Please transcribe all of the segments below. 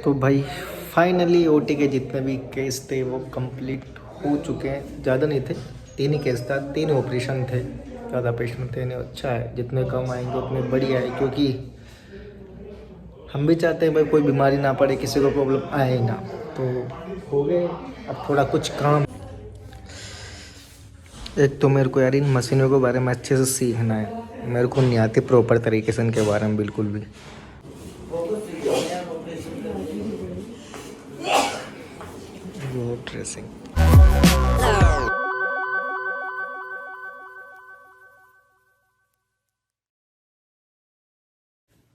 तो भाई finally OT के जितने भी केस थे वो कंप्लीट हो चुके हैं। ज़्यादा नहीं थे, 3 ही केस था, 3 ऑपरेशन थे, ज़्यादा पेशेंट थे नहीं। अच्छा है, जितने कम आएंगे उतने बढ़िया है, क्योंकि हम भी चाहते हैं भाई कोई बीमारी ना पड़े, किसी को प्रॉब्लम आए ही ना। तो हो गए। अब थोड़ा कुछ काम, एक तो मेरे को यार इन मशीनों के बारे में अच्छे से सीखना है। मेरे को नहीं आती प्रॉपर तरीके से इनके बारे में बिल्कुल भी। वो ड्रेसिंग।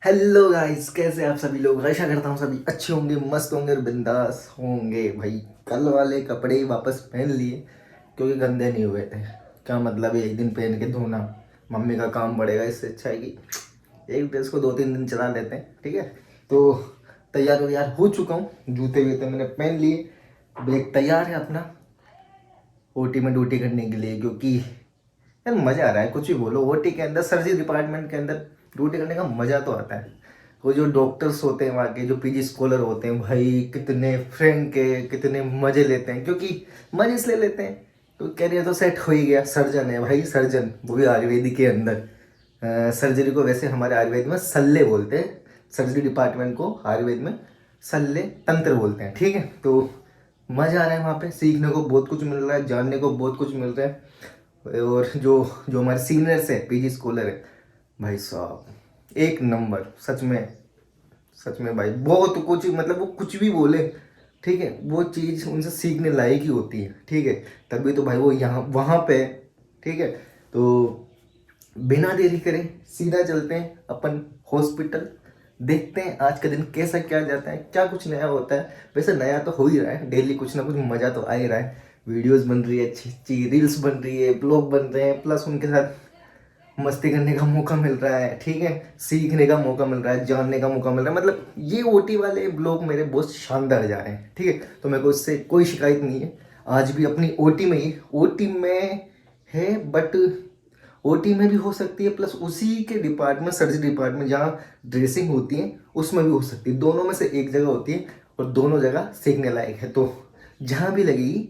हेलो गाइस, कैसे आप सभी लोग? आशा करता हूँ सभी अच्छे होंगे, मस्त होंगे और बिंदास होंगे। भाई कल वाले कपड़े ही वापस पहन लिए क्योंकि गंदे नहीं हुए थे। क्या मतलब है एक दिन पहन के धोना, मम्मी का काम बढ़ेगा। इससे अच्छा है कि एक ड्रेस को 2-3 दिन चला लेते हैं। ठीक है, तो तैयार हो चुका हूँ। जूते वूते मैंने पहन लिए, बैग तैयार है अपना ओटी में ड्यूटी करने के लिए। क्योंकि यार मज़ा आ रहा है, कुछ भी बोलो, ओटी के अंदर, सर्जरी डिपार्टमेंट के अंदर ड्यूटी करने का मज़ा तो आता है। वो जो डॉक्टर्स होते हैं वहाँ के, जो पीजी स्कॉलर होते हैं, भाई कितने फ्रेंड के कितने मज़े लेते हैं। क्योंकि मज़े इसलिए लेते हैं तो कैरियर तो सेट हो ही गया। सर्जन है भाई, सर्जन, वो भी आयुर्वेदिक के अंदर। सर्जरी को वैसे हमारे आयुर्वेद में सल्ले बोलते हैं, सर्जरी डिपार्टमेंट को आयुर्वेद में सल्ले तंत्र बोलते हैं। ठीक है, तो मज़ा आ रहा है, वहाँ पे सीखने को बहुत कुछ मिल रहा है, जानने को बहुत कुछ मिल रहा है। और जो जो हमारे सीनियर्स है, पीजी स्कॉलर है, भाई साहब एक नंबर। सच में, सच में भाई बहुत कुछ, मतलब वो कुछ भी बोले, ठीक है, वो चीज़ उनसे सीखने लायक ही होती है। ठीक है, तभी तो भाई वो यहाँ वहाँ पे है। ठीक है, तो बिना देरी करें सीधा चलते हैं अपन हॉस्पिटल। देखते हैं आज का दिन कैसा क्या जाता है, क्या कुछ नया होता है। वैसे नया तो हो ही रहा है, डेली कुछ ना कुछ मज़ा तो आ ही रहा है। वीडियोस बन रही है अच्छी अच्छी, रील्स बन रही है, ब्लॉग बन रहे हैं, प्लस उनके साथ मस्ती करने का मौका मिल रहा है। ठीक है, सीखने का मौका मिल रहा है, जानने का मौका मिल रहा है। मतलब ये ओटी वाले ब्लॉग मेरे बहुत शानदार जा रहे हैं। ठीक है, तो मेरे को इससे कोई शिकायत नहीं है। आज भी अपनी ओटी में ही, ओटी में है बट ओटी में भी हो सकती है, प्लस उसी के डिपार्टमेंट, सर्जरी डिपार्टमेंट जहाँ ड्रेसिंग होती है उसमें भी हो सकती है। दोनों में से एक जगह होती है और दोनों जगह सीखने लायक है। तो जहाँ भी लगेगी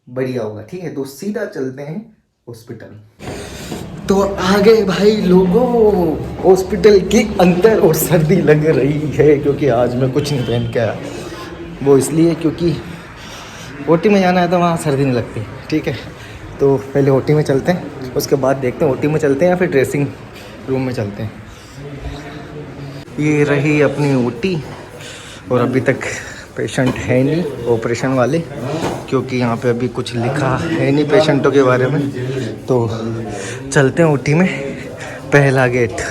बढ़िया होगा। ठीक है, तो सीधा चलते हैं हॉस्पिटल। तो आ गए भाई लोगों हॉस्पिटल के अंदर, और सर्दी लग रही है क्योंकि आज मैं कुछ नहीं पहन के आया। वो इसलिए क्योंकि ओटी में जाना है तो वहाँ सर्दी नहीं लगती। ठीक है, तो पहले ओटी में चलते हैं, उसके बाद देखते हैं ओटी में चलते हैं या फिर ड्रेसिंग रूम में चलते हैं। ये रही अपनी ओटी, और अभी तक पेशेंट है नहीं ऑपरेशन वाले, क्योंकि यहाँ पे अभी कुछ लिखा है नहीं पेशेंटों के बारे में। तो चलते हैं ओटी में, पहला गेट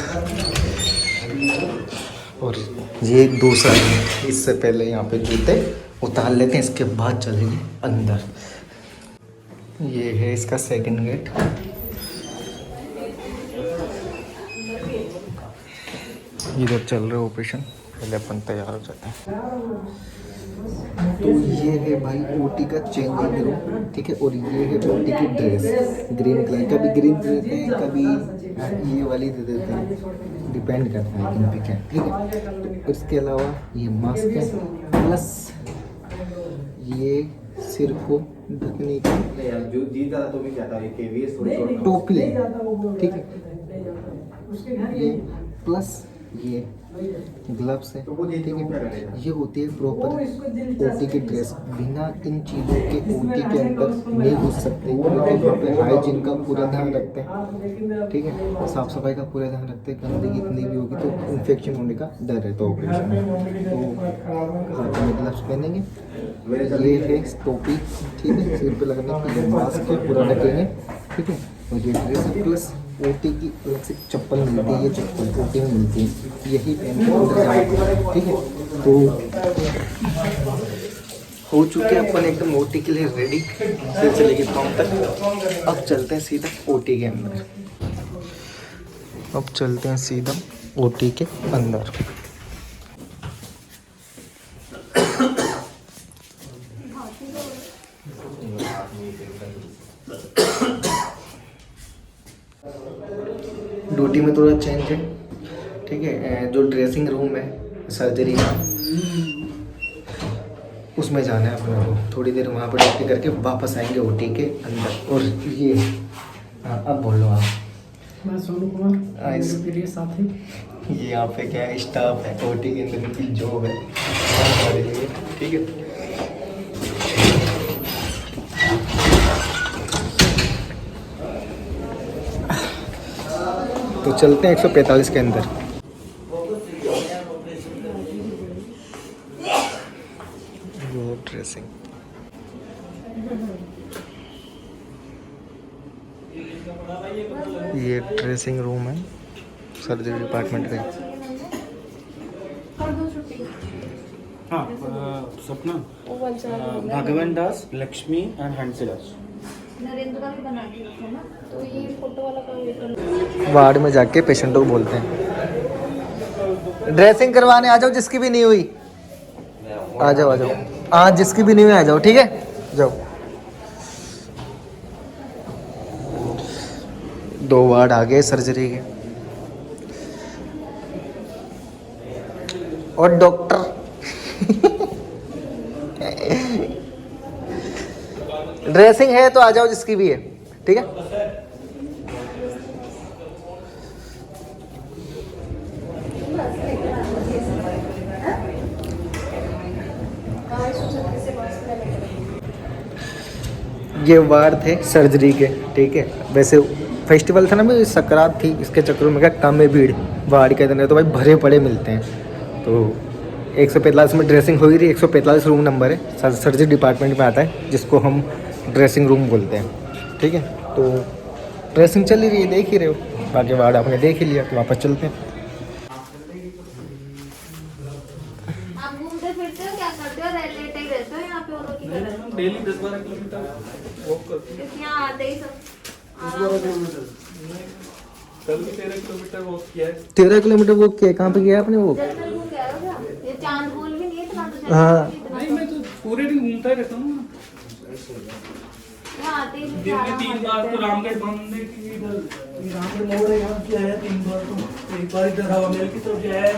और ये दूसरा। इससे पहले यहाँ पे जूते उतार लेते हैं, इसके बाद चलेंगे अंदर। ये है इसका सेकंड गेट। इधर चल रहा है ऑपरेशन, पहले अपन तैयार हो जाते हैं। तो ये है भाई ओटी का चेंजिंग रूम। ठीक है, और ये है ओटी की ड्रेस, ग्रीन कलर। कभी ग्रीन दे देते हैं, कभी ये वाली दे देते हैं, डिपेंड करता है किन पे क्या। ठीक है, तो इसके अलावा ये मास्क है, प्लस ये सिर को ढकने की टोपी है। ठीक है, ये प्लस ये ग्लव्स है। ठीक है, ये होती है प्रॉपर ओटी की ड्रेस। बिना इन चीज़ों के ओटी के अंदर नहीं घुस सकते, क्योंकि वहाँ पे हाइजीन का पूरा ध्यान रखते हैं। ठीक है, साफ सफाई का पूरा ध्यान रखते हैं। गंदगी इतनी भी होगी तो इन्फेक्शन होने का डर रहता है ऑपरेशन में। तो हाथ में ग्लव्स पहनेंगे, ये है टोपी, ठीक है, सिर पे लगाने की, ये मास्क है, पूरा ढकेंगे। ठीक है, और ये ड्रेस प्लस ओटी की अलग से चप्पल मिलती है, ये चप्पल ओटी में मिलती है, यही पहन के अंदर जाना। ठीक है, तो हो चुके हैं अपन एकदम ओटी के लिए रेडी। फिर चलेगी फॉर्म तक। अब चलते हैं सीधा ओटी के अंदर। अब चलते हैं सीधा ओटी के अंदर। ड्यूटी में थोड़ा चेंज है। ठीक है, जो ड्रेसिंग रूम है सर्जरी का, उसमें जाना है अपने को। थोड़ी देर वहाँ पर ड्यूटी करके वापस आएंगे ओटी के अंदर। और ये हाँ अब बोलो आप। मैं सोनू कुमार, मेरे प्रिय साथी। ये यहाँ पे क्या है, स्टाफ है ओटी के अंदर की जॉब है हमारे लिए, ठीक है। तो चलते हैं 145 के अंदर। ड्रेसिंग ये ड्रेसिंग रूम है सर्जरी डिपार्टमेंट का। हाँ सपना भगवान दास, लक्ष्मी एंड हंसराज। नरेंद्र का भी बना के रखो ना, तो ये फोटो वाला का वार्ड में जाके पेशेंटों को बोलते हैं ड्रेसिंग करवाने आ जाओ, जिसकी भी नहीं हुई आ जाओ, आ जाओ। हाँ जिसकी भी नहीं हुई आ जाओ, ठीक है जाओ। 2 वार्ड आगे सर्जरी के। और डॉक्टर ड्रेसिंग है तो आ जाओ जिसकी भी है, ठीक है। ये वार्ड थे सर्जरी के, ठीक है। वैसे फेस्टिवल था ना भाई, सकरात थी, इसके चक्कर में क्या कम है भीड़ वार्ड के अंदर, तो भाई भरे पड़े मिलते हैं। तो 145 में ड्रेसिंग हो रही, 145 रूम नंबर है, सर्जरी डिपार्टमेंट में आता है, जिसको हम ड्रेसिंग रूम बोलते हैं, ठीक है। तो ड्रेसिंग चल ही रही है, देख ही रहे हो। बाकी वार्ड आपने देख ही लिया, तो वापस चलते हैं। आप घूमते फिरते हो, क्या करते हो? लेटे ही रहते हो यहाँ पे और की तरह? डेली 10-12 किलोमीटर वॉक करते क्योंकि यहाँ आते ही सब हैं। 10-12 किलोमीटर कल भी 13 किलोमीटर वॉक किया है। 13 किलोमीटर वो किया, कहाँ पे गया आपने वो? जंगल घूम के आए हो क्या? ये चांद बोल भी नहीं है इतना तो। हाँ। नहीं मैं तो पूरे दिन घूमता ही रहता हूँ ना। यहाँ आते ही दिन में 3 बार तो रामगढ़ बांधने की इधर रामगढ़ मोड़ है, यहाँ किया है 3 बार। तो एक बार इधर हवा महल की तरफ गया है।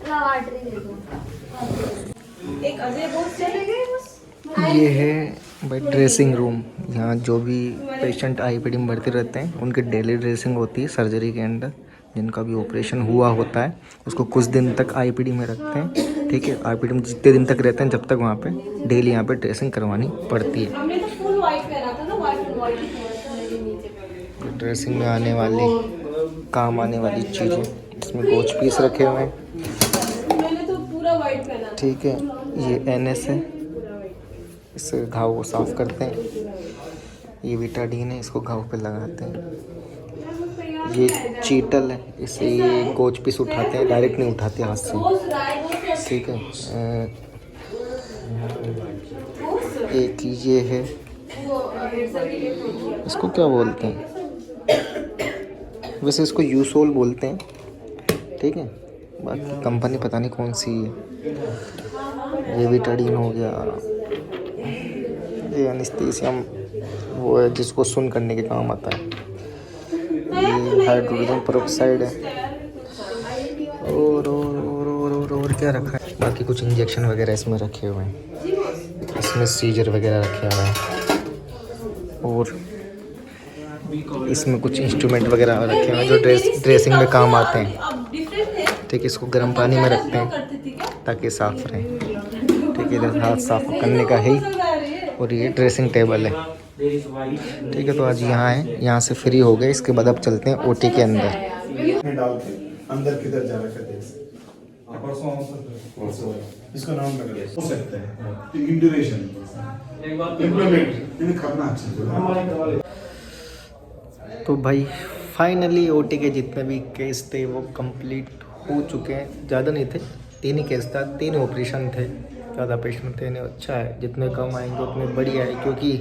लवाटरी देखो। एक अजय बोस चले गए बस। ये है भाई ड्रेसिंग रूम। यहाँ जो भी पेशेंट आईपीडी में भर्ती रहते हैं उनकी डेली ड्रेसिंग होती है सर्जरी के अंदर। जिनका भी ऑपरेशन हुआ होता है उसको कुछ दिन तक आईपीडी में रखते हैं, ठीक है। आईपीडी में जितने दिन तक रहते हैं जब तक वहाँ पे डेली यहाँ पे ड्रेसिंग करवानी पड़ती है। हमने तो फुल व्हाइट पहना था ना, व्हाइट एंड व्हाइट ही नीचे। ड्रेसिंग में आने वाली काम आने वाली चीज़ें, इसमें कोच पीस रखे हुए हैं, मैंने तो पूरा व्हाइट पहना, ठीक है। ये एनएस है, इससे घाव को साफ करते हैं। ये विटाडीन है, इसको घाव पे लगाते हैं। ये चीटल है, इससे ये कोच पीस उठाते हैं, डायरेक्ट नहीं उठाते हाथ से, ठीक है। एक ये है, इसको क्या बोलते हैं, वैसे इसको यूसोल बोलते हैं, ठीक है। बाकी कंपनी पता नहीं कौन सी है। ये विटाडीन हो गया। ये एनेस्थीसियम वो है जिसको सुन करने के काम आता है। ये हाइड्रोजन पेरोक्साइड है। और क्या रखा है, बाकी कुछ इंजेक्शन वगैरह इसमें रखे हुए हैं। इसमें सीजर वगैरह रखे हुए हैं और इसमें कुछ इंस्ट्रूमेंट वगैरह रखे हुए हैं जो ड्रेसिंग में काम आते हैं, ठीक है। इसको गर्म पानी में रखते हैं ताकि साफ रहे, ठीक है। इधर हाथ साफ करने का है। और ये ड्रेसिंग टेबल है, ठीक है। तो आज यहाँ है, यहाँ से फ्री हो गए। इसके बाद अब चलते हैं ओटी के अंदर। डाल के अंदर किधर जा रखा है इसको नाम हो सकता है इंड्यूरेशन इम्प्लीमेंट करना अच्छा। तो भाई फाइनली ओटी के जितने भी केस थे वो कंप्लीट हो चुके हैं। ज़्यादा नहीं थे, 3 ही केस था, 3 ऑपरेशन थे, ज़्यादा पेशेंट थे नहीं। अच्छा है, जितने कम आएंगे उतने बढ़िया है, क्योंकि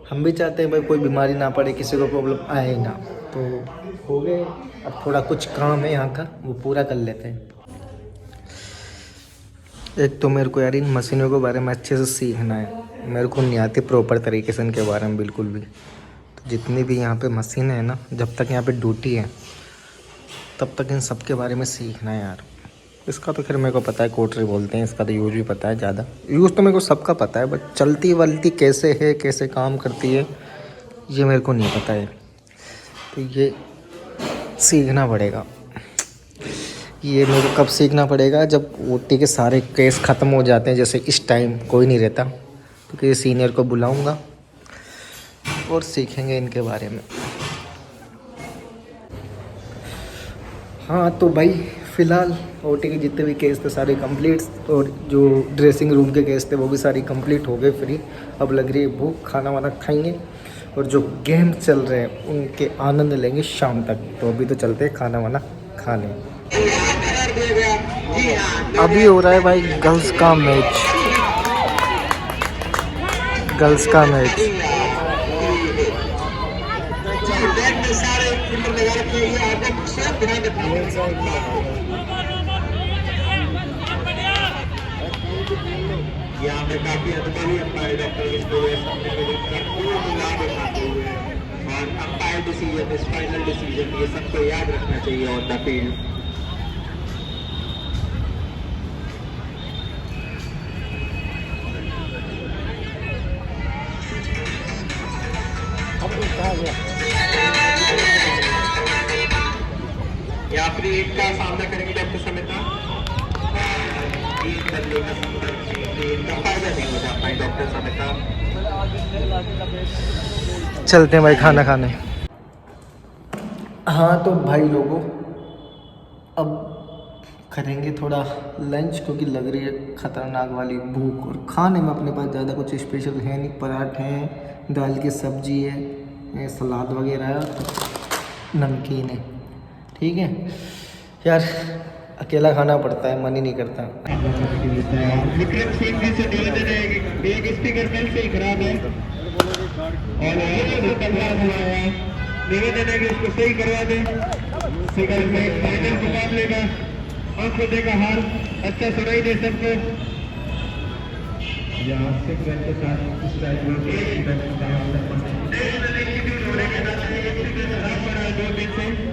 हम भी चाहते हैं भाई कोई बीमारी ना पड़े, किसी को प्रॉब्लम आए ना। तो हो गए, अब थोड़ा कुछ काम है यहाँ का, वो पूरा कर लेते हैं। एक तो मेरे को यार इन मशीनों के बारे में अच्छे से सीखना है। मेरे को नहीं आती प्रॉपर तरीके से इनके बारे में बिल्कुल भी। तो जितनी भी यहाँ पे मशीनें हैं ना, जब तक यहाँ पे ड्यूटी है तब तक इन सब के बारे में सीखना है यार। इसका तो खैर मेरे को पता है, कोटरी बोलते हैं, इसका तो यूज भी पता है ज़्यादा। यूज़ तो मेरे को सबका पता है, बट चलती वलती कैसे है, कैसे काम करती है, ये मेरे को नहीं पता है। तो ये सीखना पड़ेगा। ये मेरे को कब सीखना पड़ेगा? जब ओटी के सारे केस ख़त्म हो जाते हैं, जैसे इस टाइम कोई नहीं रहता, तो किसी सीनियर को बुलाऊंगा और सीखेंगे इनके बारे में। हाँ तो भाई फ़िलहाल ओटी के जितने भी केस थे सारे कंप्लीट, और जो ड्रेसिंग रूम के केस थे वो भी सारी कंप्लीट हो गए फ्री। अब लग रही है भूख, खाना वाना खाएंगे और जो गेम चल रहे हैं उनके आनंद लेंगे शाम तक। तो अभी तो चलते हैं खाना वाना खाने। अभी हो रहा है भाई गर्ल्स का मैच, गर्ल्स का मैच। यहाँ पे काफी अनुभवी अंपायर डॉक्टर इसको लाभ उठाते हुए, और अंपायर डिसीजन इस फाइनल डिसीजन ये सबको याद रखना चाहिए ऑन द फील्ड। यहाँ पर एक का सामना करेंगे डॉक्टर समिता, इनका फायदा नहीं हो जाता है डॉक्टर समिता। चलते हैं भाई खाना खाने। हाँ तो भाई लोगों अब करेंगे थोड़ा लंच, क्योंकि लग रही है ख़तरनाक वाली भूख। और खाने में अपने पास ज़्यादा कुछ स्पेशल है नहीं, पराठे हैं, दाल की सब्जी है, सलाद वगैरह है, नमकीन है। ठीक है यार, अकेला खाना पड़ता है, मन ही नहीं करता। विक्रम सिंह जी से निवेदन है कि एक स्पीकर कल से ही खराब है और निवेदन है कि उसको सही करवा दें। सिंगल में फाइनल मुकाबले का आंखों देखा हार, अच्छा सुनाई दे सबको। यहाँ सिंगल के साथ इस टाइप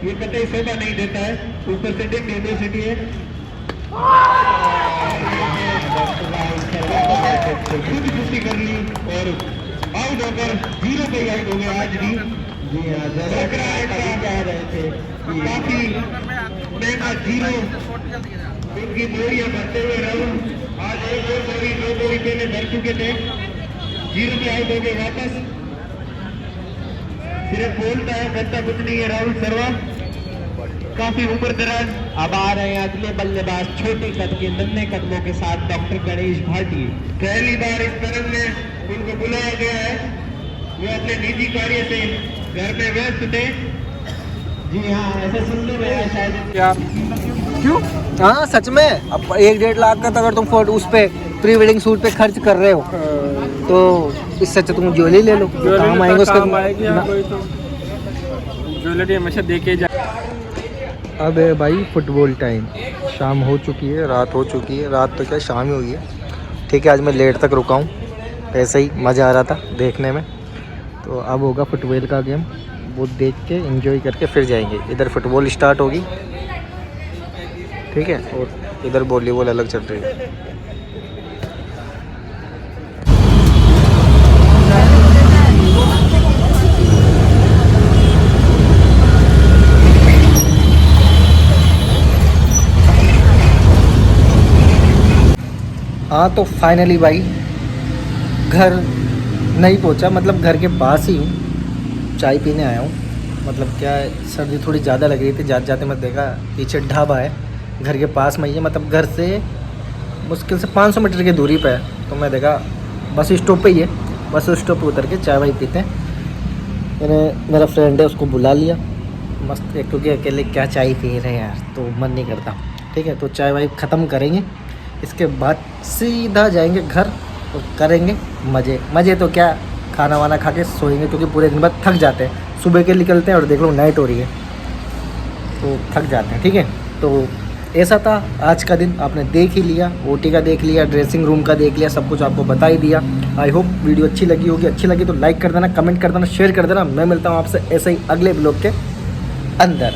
ये कतई शोभा नहीं देता है, ऊपर से डिम्ड यूनिवर्सिटी है। खुद छुट्टी कर ली और आउट होकर 0 पे आउट हो गए आज भी। जी हाँ, कह रहे थे काफी महंगा 0 उनकी बोरियां भरते हुए राहुल आज 1-2 बोरी 2 बोरी पहले भर चुके थे, 0 पे आउट हो गए वापस। सिर्फ बोलता है, करता कुछ नहीं है राहुल शर्मा, काफी उम्र दराज। अब आ रहे हैं अगले बल्लेबाज छोटे कद के नन्हे कदमों के साथ डॉक्टर गणेश भाटी। पहली बार इस तरह में उनको बुलाया गया है, वो अपने निजी कार्य से घर में व्यस्त थे। जी हाँ, ऐसा सुनने में आया शायद। क्या क्यों? हाँ सच में, अब 1-1.5 लाख का तो अगर तुम फोटो उस पर प्री वेडिंग शूट पे खर्च कर रहे हो तो इससे अच्छा तुम ज्वेलरी ले लो, काम आएंगे उसका। ज्वेलरी हमेशा देके जा। अब है भाई फुटबॉल टाइम, शाम हो चुकी है, रात हो चुकी है, रात तो क्या शाम ही हुई है। ठीक है, आज मैं लेट तक रुका हूँ, ऐसे ही मज़ा आ रहा था देखने में। तो अब होगा फुटबॉल का गेम, वो देख के एंजॉय करके फिर जाएंगे। इधर फुटबॉल स्टार्ट होगी, ठीक है, और इधर वॉलीबॉल अलग चल रही है। हाँ तो फाइनली भाई घर नहीं पहुँचा, मतलब घर के पास ही हूँ, चाय पीने आया हूँ। मतलब क्या है, सर्दी थोड़ी ज़्यादा लग रही थी, जाते जाते मैं देखा पीछे ढाबा है, घर के पास में ही है, मतलब घर से मुश्किल से 500 मीटर की दूरी पे है। तो मैं देखा बस स्टॉप पे ही है, बस स्टॉप पे उतर के चाय वाय पीते हैं। मैंने मेरा फ्रेंड है उसको बुला लिया मस्त, क्योंकि अकेले क्या चाय पी रहे हैं यार, तो मन नहीं करता। ठीक है, तो चाय वाय ख़त्म करेंगे, इसके बाद सीधा जाएंगे घर और करेंगे मज़े। मज़े तो क्या, खाना वाना खा के सोएंगे, क्योंकि पूरे दिन बाद थक जाते हैं। सुबह के निकलते हैं और देख लो नाइट हो रही है तो थक जाते हैं। ठीक है, तो ऐसा था आज का दिन, आपने देख ही लिया, ओटी का देख लिया, ड्रेसिंग रूम का देख लिया, सब कुछ आपको बता ही दिया। आई होप वीडियो अच्छी लगी होगी, अच्छी लगी तो लाइक कर देना, कमेंट कर देना, शेयर कर देना। मैं मिलता हूँ आपसे ऐसे ही अगले ब्लॉग के अंदर।